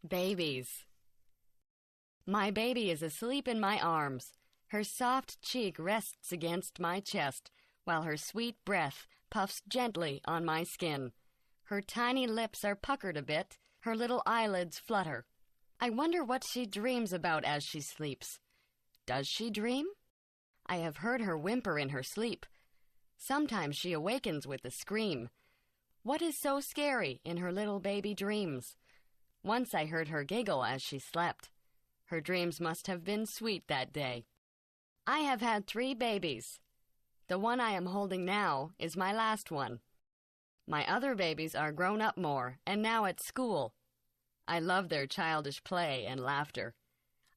Babies. My baby is asleep in my arms. Her soft cheek rests against my chest, while her sweet breath puffs gently on my skin. Her tiny lips are puckered a bit, her little eyelids flutter. I wonder what she dreams about as she sleeps. Does she dream? I have heard her whimper in her sleep. Sometimes she awakens with a scream. What is so scary in her little baby dreams? Once I heard her giggle as she slept. Her dreams must have been sweet that day. I have had 3 babies. The one I am holding now is my last one. My other babies are grown up more and now at school. I love their childish play and laughter.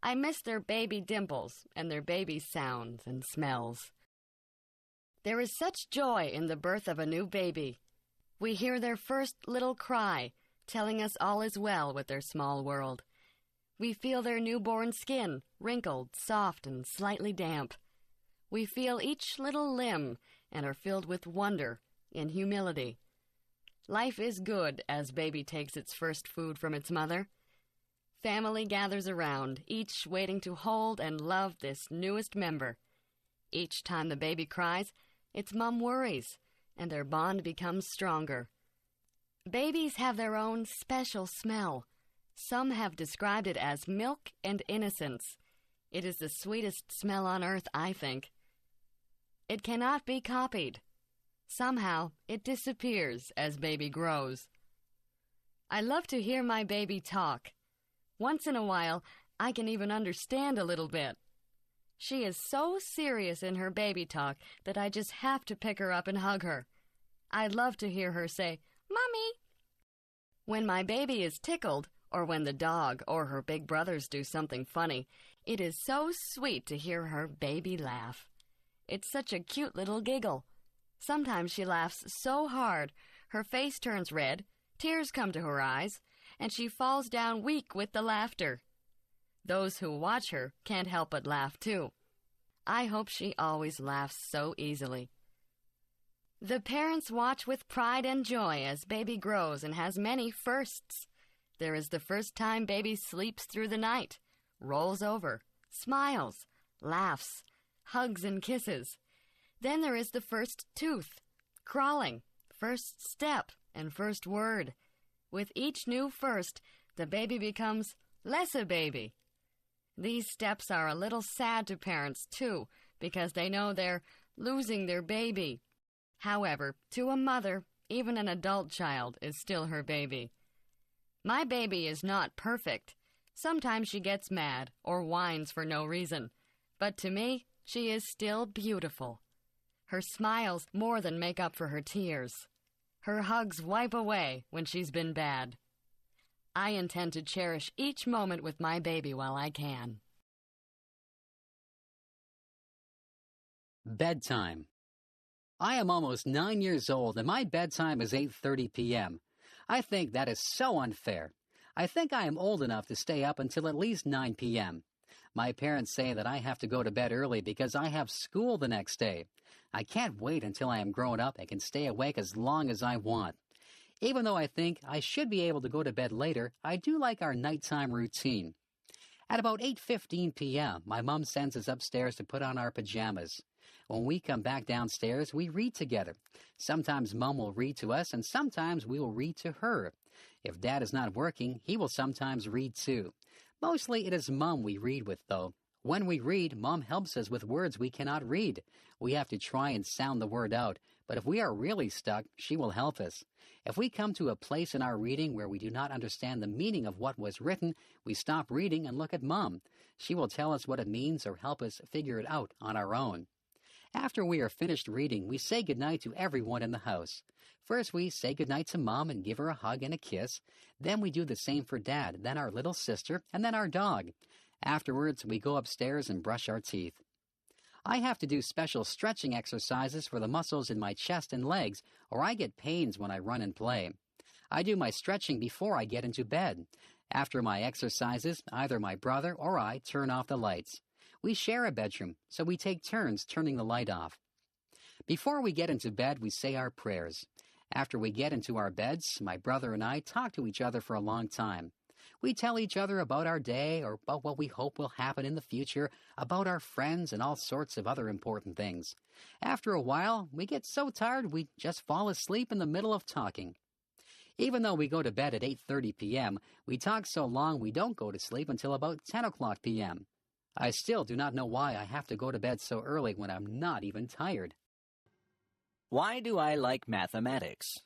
I miss their baby dimples and their baby sounds and smells. There is such joy in the birth of a new baby. We hear their first little cry, telling us all is well with their small world. We feel their newborn skin, wrinkled, soft, and slightly damp. We feel each little limb and are filled with wonder and humility. Life is good as baby takes its first food from its mother. Family gathers around, each waiting to hold and love this newest member. Each time the baby cries, its mom worries, and their bond becomes stronger. Babies have their own special smell. Some have described it as milk and innocence. It is the sweetest smell on earth, I think. It cannot be copied. Somehow, it disappears as baby grows. I love to hear my baby talk. Once in a while, I can even understand a little bit. She is so serious in her baby talk that I just have to pick her up and hug her. I love to hear her say, "Mommy." When my baby is tickled, or when the dog or her big brothers do something funny, it is so sweet to hear her baby laugh. It's such a cute little giggle. Sometimes she laughs so hard, her face turns red, tears come to her eyes, and she falls down weak with the laughter. Those who watch her can't help but laugh too. I hope she always laughs so easily. The parents watch with pride and joy as baby grows and has many firsts. There is the first time baby sleeps through the night, rolls over, smiles, laughs, hugs and kisses. Then there is the first tooth, crawling, first step, and first word. With each new first, the baby becomes less a baby. These steps are a little sad to parents, too, because they know they're losing their baby. However, to a mother, even an adult child is still her baby. My baby is not perfect. Sometimes she gets mad or whines for no reason. But to me, she is still beautiful. Her smiles more than make up for her tears. Her hugs wipe away when she's been bad. I intend to cherish each moment with my baby while I can. Bedtime. I am almost 9 years old and my bedtime is 8:30 p.m. I think that is so unfair. I think I am old enough to stay up until at least 9 p.m. My parents say that I have to go to bed early because I have school the next day. I can't wait until I am grown up and can stay awake as long as I want. Even though I think I should be able to go to bed later, I do like our nighttime routine. At about 8:15 p.m., my mom sends us upstairs to put on our pajamas. When we come back downstairs, we read together. Sometimes Mom will read to us, and sometimes we will read to her. If Dad is not working, he will sometimes read too. Mostly it is Mom we read with, though. When we read, Mom helps us with words we cannot read. We have to try and sound the word out, but if we are really stuck, she will help us. If we come to a place in our reading where we do not understand the meaning of what was written, we stop reading and look at Mom. She will tell us what it means or help us figure it out on our own. After we are finished reading, we say goodnight to everyone in the house. First, we say goodnight to Mom and give her a hug and a kiss. Then we do the same for Dad, then our little sister, and then our dog. Afterwards, we go upstairs and brush our teeth. I have to do special stretching exercises for the muscles in my chest and legs, or I get pains when I run and play. I do my stretching before I get into bed. After my exercises, either my brother or I turn off the lights. We share a bedroom, so we take turns turning the light off. Before we get into bed, we say our prayers. After we get into our beds, my brother and I talk to each other for a long time. We tell each other about our day or about what we hope will happen in the future, about our friends and all sorts of other important things. After a while, we get so tired we just fall asleep in the middle of talking. Even though we go to bed at 8:30 p.m., we talk so long we don't go to sleep until about 10 o'clock p.m. I still do not know why I have to go to bed so early when I'm not even tired. Why do I like mathematics?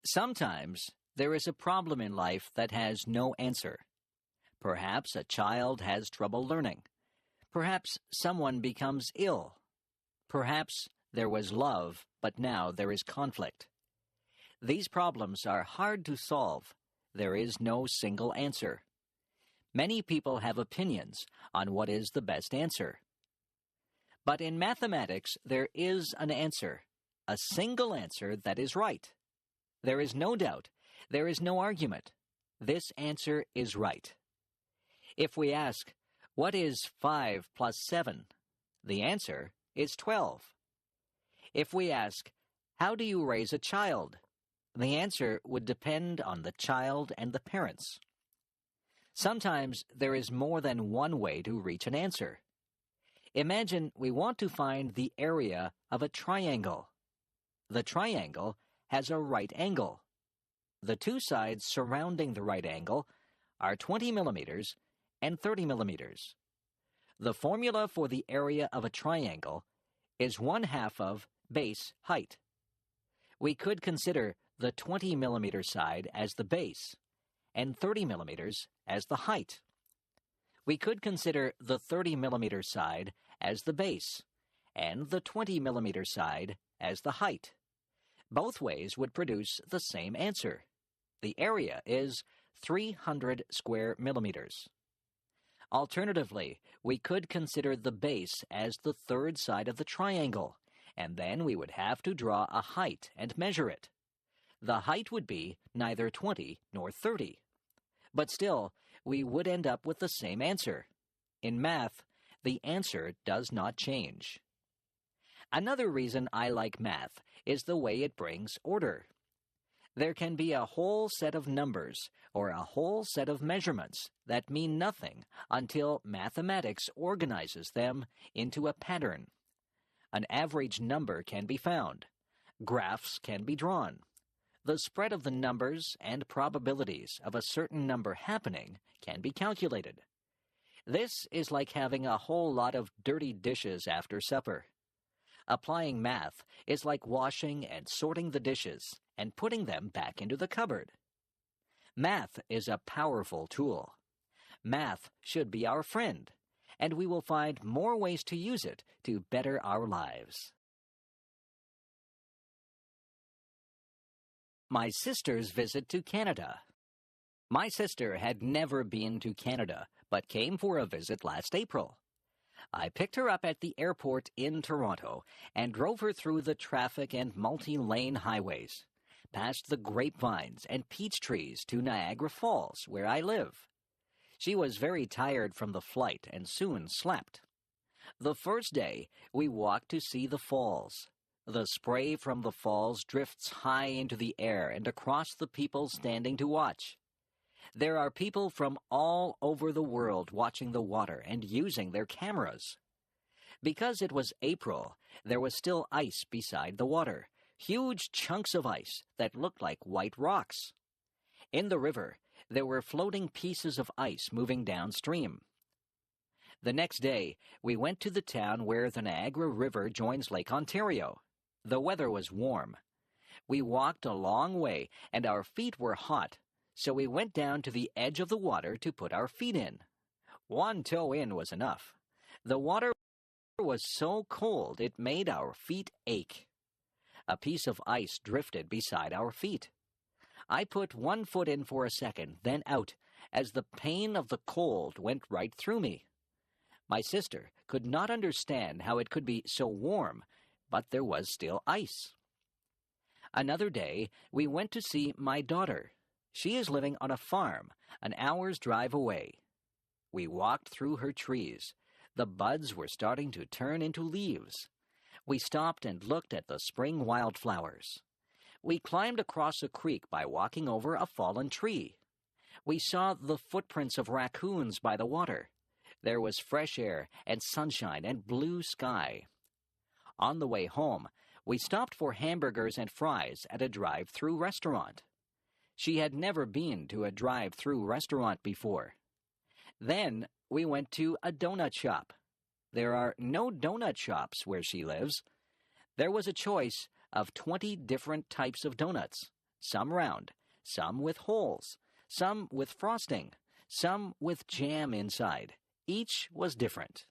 Sometimes there is a problem in life that has no answer. Perhaps a child has trouble learning. Perhaps someone becomes ill. Perhaps there was love, but now there is conflict. These problems are hard to solve. There is no single answer. Many people have opinions on what is the best answer. But in mathematics, there is an answer, a single answer that is right. There is no doubt. There is no argument. This answer is right. If we ask, what is 5 plus 7? The answer is 12. If we ask, how do you raise a child? The answer would depend on the child and the parents. Sometimes there is more than one way to reach an answer. Imagine we want to find the area of a triangle. The triangle has a right angle. The two sides surrounding the right angle are 20 millimeters and 30 millimeters. The formula for the area of a triangle is 1/2 of base height. We could consider the 20 millimeter side as the base and 30 millimeters as the height. We could consider the 30 millimeter side as the base and the 20 millimeter side as the height. Both ways would produce the same answer. The area is 300 square millimeters. Alternatively, we could consider the base as the third side of the triangle, and then we would have to draw a height and measure it. The height would be neither 20 nor 30. But still, we would end up with the same answer. In math, the answer does not change. Another reason I like math is the way it brings order. There can be a whole set of numbers or a whole set of measurements that mean nothing until mathematics organizes them into a pattern. An average number can be found. Graphs can be drawn. The spread of the numbers and probabilities of a certain number happening can be calculated. This is like having a whole lot of dirty dishes after supper. Applying math is like washing and sorting the dishes and putting them back into the cupboard. Math is a powerful tool. Math should be our friend, and we will find more ways to use it to better our lives. My sister's visit to Canada. My sister had never been to Canada, but came for a visit last April. I picked her up at the airport in Toronto and drove her through the traffic and multi-lane highways, past the grapevines and peach trees to Niagara Falls, where I live. She was very tired from the flight and soon slept. The first day, we walked to see the falls. The spray from the falls drifts high into the air and across the people standing to watch. There are people from all over the world watching the water and using their cameras. Because it was April, there was still ice beside the water, huge chunks of ice that looked like white rocks. In the river, there were floating pieces of ice moving downstream. The next day, we went to the town where the Niagara River joins Lake Ontario. The weather was warm. We walked a long way, and our feet were hot, so we went down to the edge of the water to put our feet in. One toe in was enough. The water was so cold it made our feet ache. A piece of ice drifted beside our feet. I put one foot in for a second, then out, as the pain of the cold went right through me. My sister could not understand how it could be so warm, but there was still ice. Another day, we went to see my daughter. She is living on a farm, an hour's drive away. We walked through her trees. The buds were starting to turn into leaves. We stopped and looked at the spring wildflowers. We climbed across a creek by walking over a fallen tree. We saw the footprints of raccoons by the water. There was fresh air and sunshine and blue sky. On the way home, we stopped for hamburgers and fries at a drive-through restaurant. She had never been to a drive-through restaurant before. Then we went to a donut shop. There are no donut shops where she lives. There was a choice of 20 different types of donuts, some round, some with holes, some with frosting, some with jam inside. Each was different.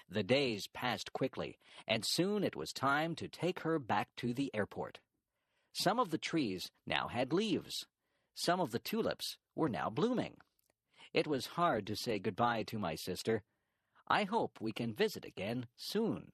The days passed quickly, and soon it was time to take her back to the airport. Some of the trees now had leaves. Some of the tulips were now blooming. It was hard to say goodbye to my sister. I hope we can visit again soon.